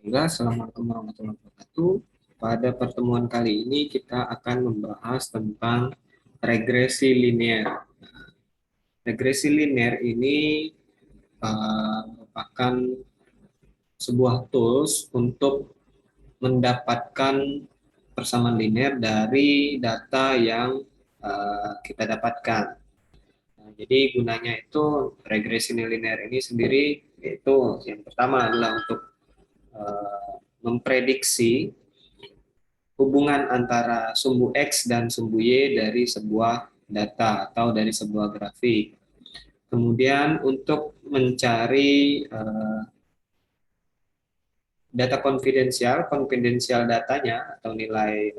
Assalamualaikum warahmatullahi wabarakatuh. Pada pertemuan kali ini kita akan membahas tentang regresi linear. Regresi linear ini merupakan sebuah tools untuk mendapatkan persamaan linear dari data yang kita dapatkan. Nah, jadi gunanya itu regresi linear ini sendiri yaitu yang pertama adalah untuk memprediksi hubungan antara sumbu X dan sumbu Y dari sebuah data atau dari sebuah grafik. Kemudian untuk mencari data konfidensial datanya atau nilai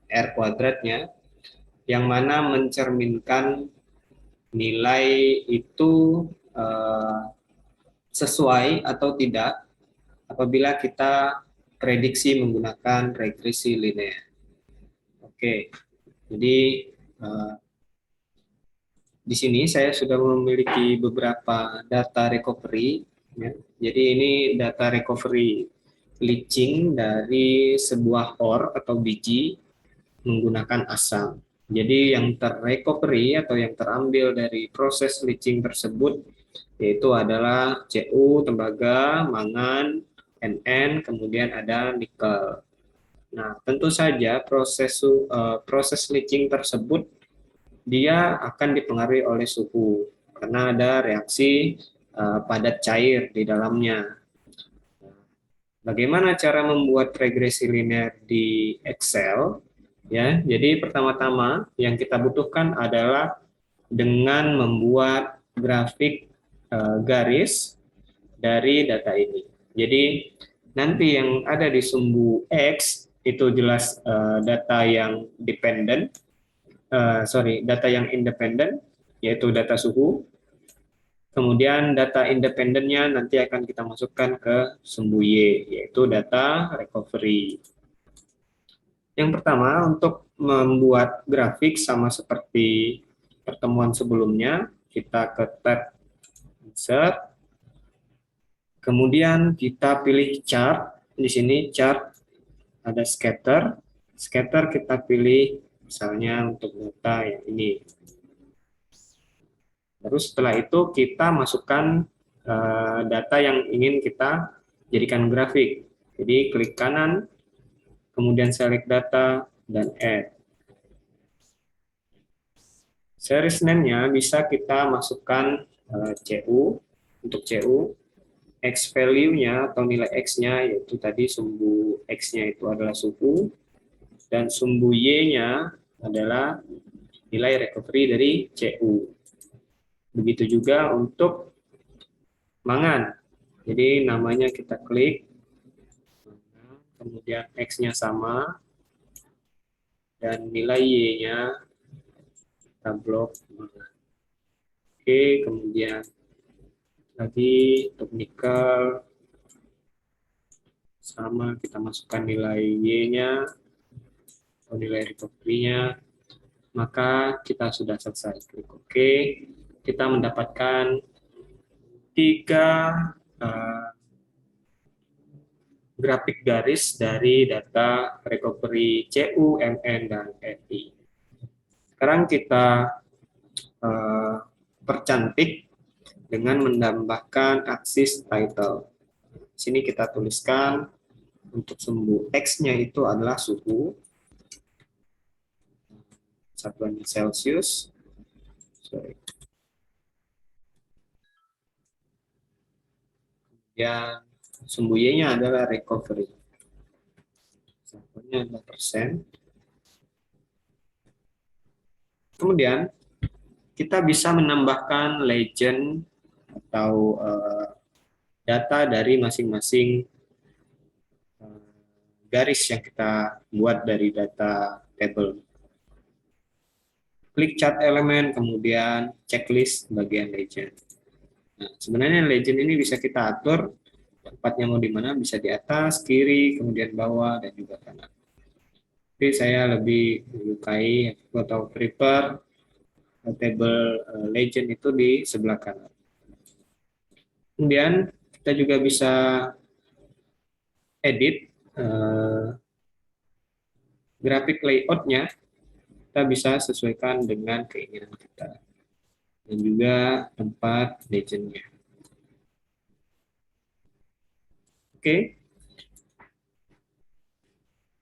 R kuadratnya, yang mana mencerminkan nilai itu sesuai atau tidak apabila kita prediksi menggunakan regresi linear. Oke, jadi uh, di sini saya sudah memiliki beberapa data recovery. Ya. Jadi ini data recovery leaching dari sebuah ore atau biji menggunakan asam. Jadi yang terrecovery atau yang terambil dari proses leaching tersebut yaitu adalah Cu, tembaga, mangan, Nn, kemudian ada nikel. Nah, tentu saja proses leaching tersebut dia akan dipengaruhi oleh suhu karena ada reaksi padat cair di dalamnya. Bagaimana cara membuat regresi linear di Excel? Ya, jadi pertama-tama yang kita butuhkan adalah dengan membuat grafik garis dari data ini. Jadi nanti yang ada di sumbu X itu jelas data yang dependent, data yang independen, yaitu data suhu. Kemudian data independennya nanti akan kita masukkan ke sumbu Y, yaitu data recovery. Yang pertama, untuk membuat grafik sama seperti pertemuan sebelumnya, kita ke tab Insert, kemudian kita pilih chart. Di sini chart ada scatter. Scatter kita pilih misalnya untuk data yang ini. Terus setelah itu kita masukkan data yang ingin kita jadikan grafik. Jadi klik kanan, kemudian select data, dan add. Series name-nya bisa kita masukkan CU, untuk CU, X value-nya atau nilai X-nya, yaitu tadi sumbu X-nya itu adalah suhu, dan sumbu Y-nya adalah nilai recovery dari CU. Begitu juga untuk mangan. Jadi namanya kita klik, kemudian X-nya sama, dan nilai Y-nya kita blok. Oke, kemudian lagi untuk nikel, sama kita masukkan nilai Y-nya, atau nilai recovery-nya, maka kita sudah selesai. Klik OK, kita mendapatkan 3 grafik garis dari data recovery CU, MN, dan FI. Sekarang kita percantik dengan menambahkan aksis title. Di sini kita tuliskan untuk sumbu X-nya itu adalah suhu, satuannya Celsius. Kemudian sumbu Y-nya adalah recovery. Satuannya adalah persen. Kemudian kita bisa menambahkan legend atau data dari masing-masing garis yang kita buat dari data table. Klik chart elemen, kemudian checklist bagian legend. Nah, sebenarnya legend ini bisa kita atur tempatnya mau di mana, bisa di atas, kiri, kemudian bawah, dan juga kanan. Tapi saya lebih menyukai atau prefer table legend itu di sebelah kanan. Kemudian kita juga bisa edit grafik layout-nya, kita bisa sesuaikan dengan keinginan kita. Dan juga tempat legend-nya. Oke.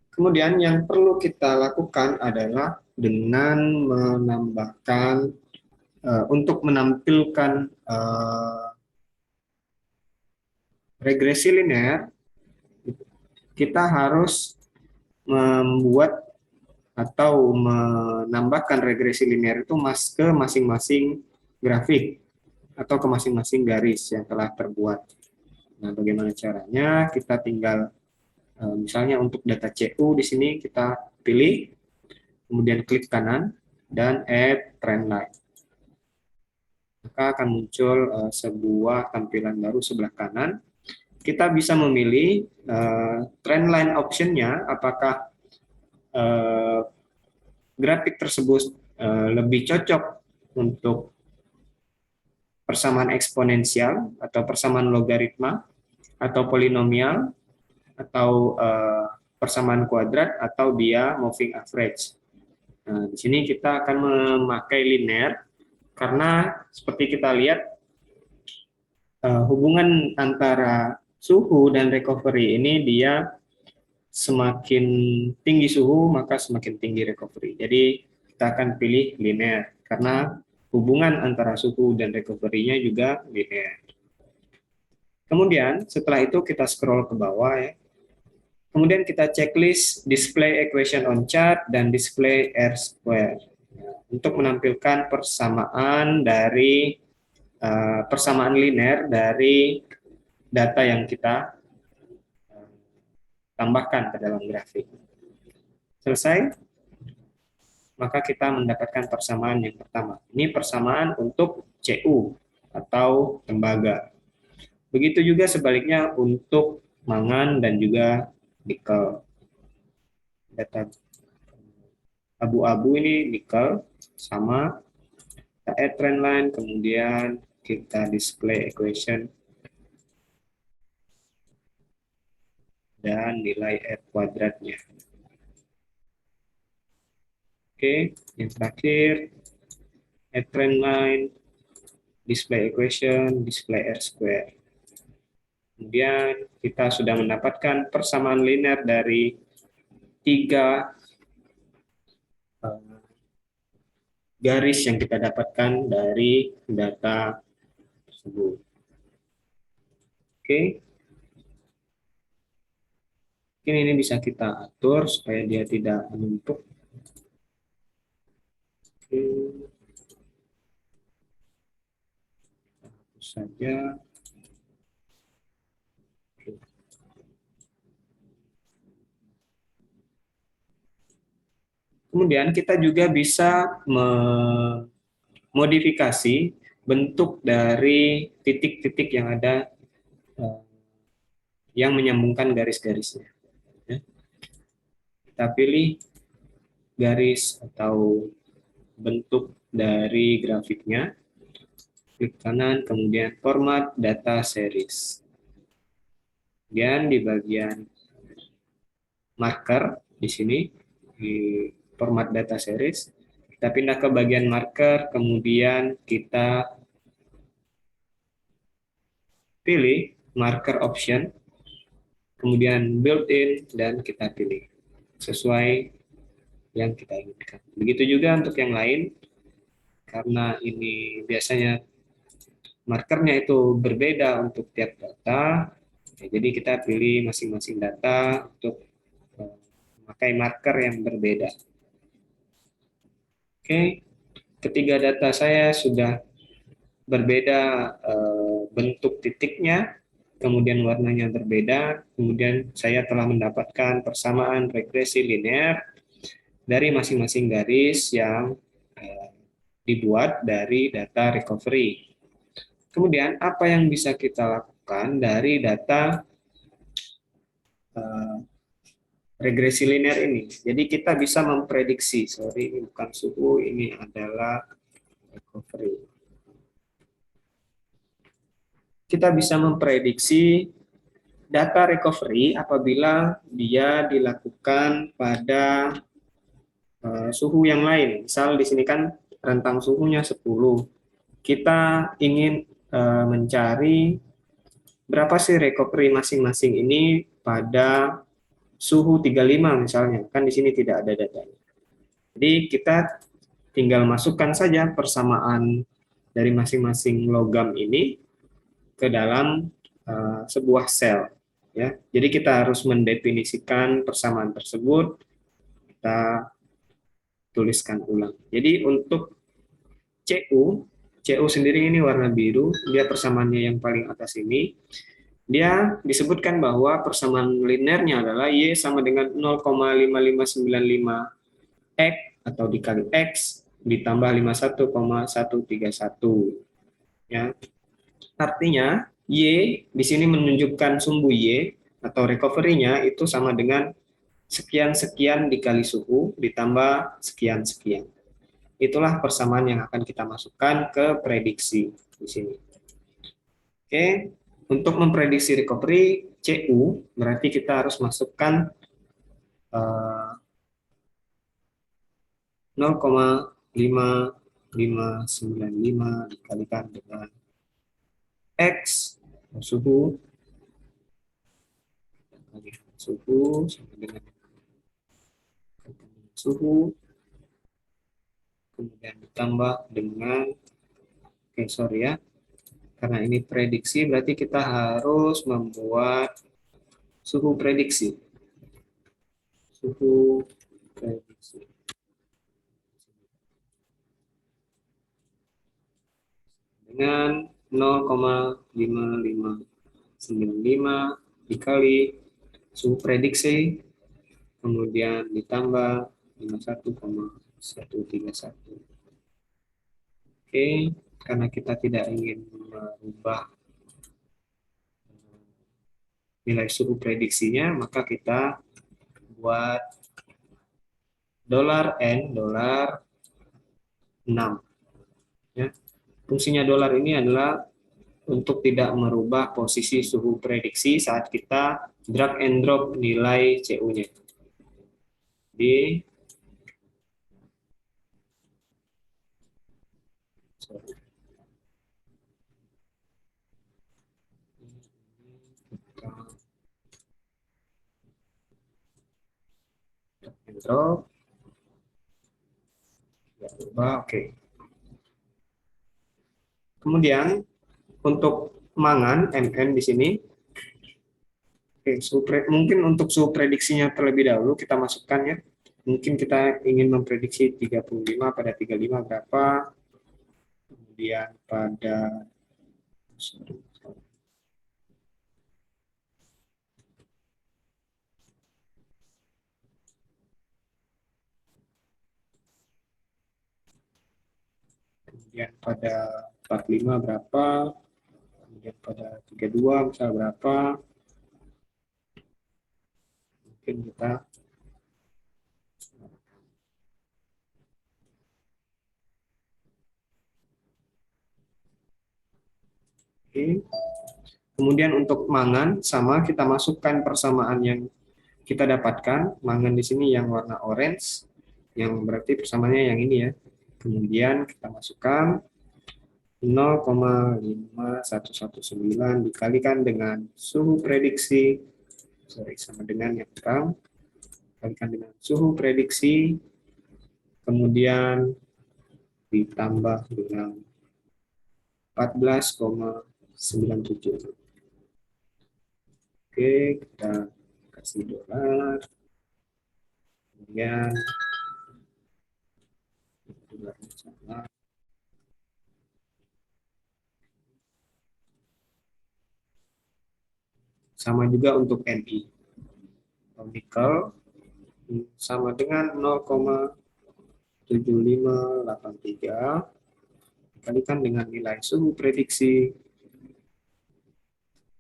Kemudian yang perlu kita lakukan adalah dengan menambahkan, untuk menampilkan regresi linear, kita harus membuat atau menambahkan regresi linear itu ke masing-masing grafik atau ke masing-masing garis yang telah terbuat. Nah, bagaimana caranya? Kita tinggal misalnya untuk data CU di sini kita pilih, kemudian klik kanan dan add trend line. Maka akan muncul sebuah tampilan baru sebelah kanan. Kita bisa memilih trend line option-nya, apakah grafik tersebut lebih cocok untuk persamaan eksponensial atau persamaan logaritma atau polinomial atau persamaan kuadrat atau dia moving average. Nah, di sini kita akan memakai linear karena seperti kita lihat hubungan antara suhu dan recovery ini dia semakin tinggi suhu maka semakin tinggi recovery. Jadi kita akan pilih linear karena hubungan antara suhu dan recovery-nya juga linear. Kemudian setelah itu kita scroll ke bawah ya. Kemudian kita checklist display equation on chart dan display R square untuk menampilkan persamaan dari persamaan linear dari data yang kita tambahkan ke dalam grafik. Selesai, maka kita mendapatkan persamaan yang pertama. Ini persamaan untuk CU atau tembaga. Begitu juga sebaliknya untuk mangan dan juga nikel. Data abu-abu ini nikel sama, kita add trend line, kemudian kita display equation dan nilai R kuadratnya. Oke, yang terakhir add trend line, display equation, display R square. Kemudian kita sudah mendapatkan persamaan linear dari 3 garis yang kita dapatkan dari data tersebut. Oke. Mungkin ini bisa kita atur supaya dia tidak menumpuk. Oke. Hapus saja. Kemudian kita juga bisa memodifikasi bentuk dari titik-titik yang ada yang menyambungkan garis-garisnya. Kita pilih garis atau bentuk dari grafiknya, klik kanan, kemudian format data series. Kemudian di bagian marker di sini di format data series, kita pindah ke bagian marker, kemudian kita pilih marker option, kemudian built-in, dan kita pilih sesuai yang kita inginkan. Begitu juga untuk yang lain, karena ini biasanya markernya itu berbeda untuk tiap data, jadi kita pilih masing-masing data untuk memakai marker yang berbeda. Oke, ketiga data saya sudah berbeda bentuk titiknya, kemudian warnanya berbeda, kemudian saya telah mendapatkan persamaan regresi linear dari masing-masing garis yang dibuat dari data recovery. Kemudian apa yang bisa kita lakukan dari data regresi linear ini? Jadi kita bisa memprediksi, ini bukan suhu, ini adalah recovery. Kita bisa memprediksi data recovery apabila dia dilakukan pada suhu yang lain. Misal di sini kan rentang suhunya 10. Kita ingin mencari berapa sih recovery masing-masing ini pada suhu 35 misalnya. Kan di sini tidak ada datanya. Jadi kita tinggal masukkan saja persamaan dari masing-masing logam ini ke dalam sebuah sel. Ya, jadi kita harus mendefinisikan persamaan tersebut. Kita tuliskan ulang. Jadi untuk CU sendiri ini warna biru, dia persamaannya yang paling atas ini. Dia disebutkan bahwa persamaan linearnya adalah Y sama dengan 0,5595 X atau dikali X ditambah 51,131. Ya. Artinya Y di sini menunjukkan sumbu Y atau recovery-nya itu sama dengan sekian-sekian dikali suhu ditambah sekian-sekian. Itulah persamaan yang akan kita masukkan ke prediksi di sini. Oke, untuk memprediksi recovery CU berarti kita harus masukkan 0,5595 dikalikan dengan X suhu sama dengan suhu, kemudian ditambah dengan sorry ya, karena ini prediksi berarti kita harus membuat suhu prediksi dengan 0,5595 dikali suhu prediksi, kemudian ditambah 51,131. Oke, karena kita tidak ingin merubah nilai suhu prediksinya, maka kita buat $N, $6. Ya. Fungsinya dolar ini adalah untuk tidak merubah posisi suhu prediksi saat kita drag and drop nilai CU-nya. Di drag and drop. Ya, berubah, oke. Kemudian untuk mangan MN di sini, mungkin untuk suhu prediksinya terlebih dahulu kita masukkan ya. Mungkin kita ingin memprediksi 35 pada 35 berapa, kemudian pada kemudian pada 45 berapa, kemudian pada 32 misal berapa, mungkin kita oke. Kemudian untuk mangan sama kita masukkan persamaan yang kita dapatkan. Mangan di sini yang warna orange, yang berarti persamaannya yang ini ya. Kemudian kita masukkan 0,5119 dikalikan dengan suhu prediksi, sama dengan yang terang, dikalikan dengan suhu prediksi, kemudian ditambah dengan 14,97. Oke, kita kasih dolar. Kemudian sama juga untuk NI. Nikel sama dengan 0,7583 dikalikan dengan nilai suhu prediksi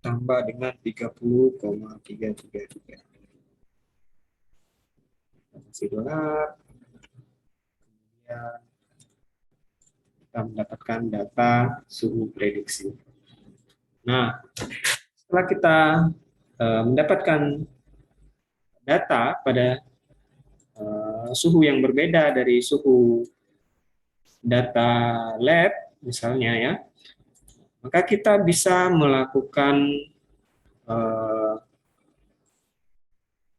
tambah dengan 30,333. Kasih dolar. Kemudian kita mendapatkan data suhu prediksi. Nah, setelah kita mendapatkan data pada suhu yang berbeda dari suhu data lab misalnya ya, maka kita bisa melakukan eh,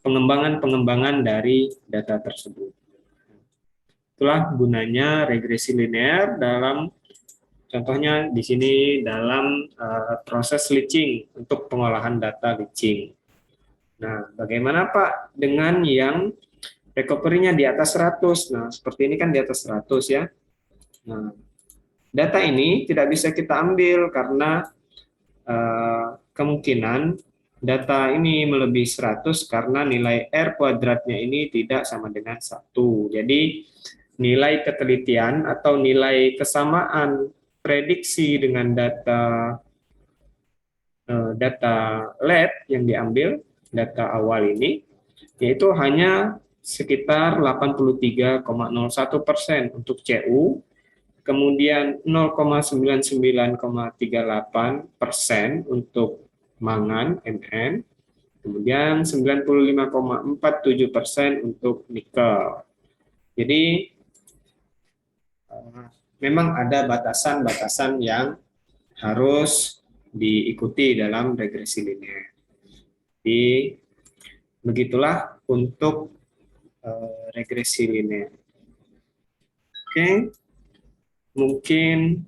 pengembangan-pengembangan dari data tersebut. Itulah gunanya regresi linear dalam, contohnya di sini dalam proses leaching untuk pengolahan data leaching. Nah, bagaimana Pak dengan yang recovery-nya di atas 100? Nah, seperti ini kan di atas 100 ya. Nah, data ini tidak bisa kita ambil karena kemungkinan data ini melebihi 100 karena nilai R kuadratnya ini tidak sama dengan 1. Jadi nilai ketelitian atau nilai kesamaan prediksi dengan data lab yang diambil, data awal ini, yaitu hanya sekitar 83,01% untuk CU, kemudian 0,99,38% untuk mangan MN, kemudian 95,47% untuk nikel. Jadi memang ada batasan-batasan yang harus diikuti dalam regresi linear. Jadi begitulah untuk regresi linear. Oke, mungkin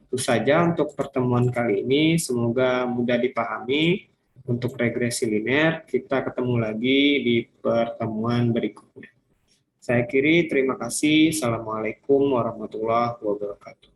itu saja untuk pertemuan kali ini. Semoga mudah dipahami. Untuk regresi linear, kita ketemu lagi di pertemuan berikutnya. Saya akhiri, terima kasih. Assalamualaikum warahmatullahi wabarakatuh.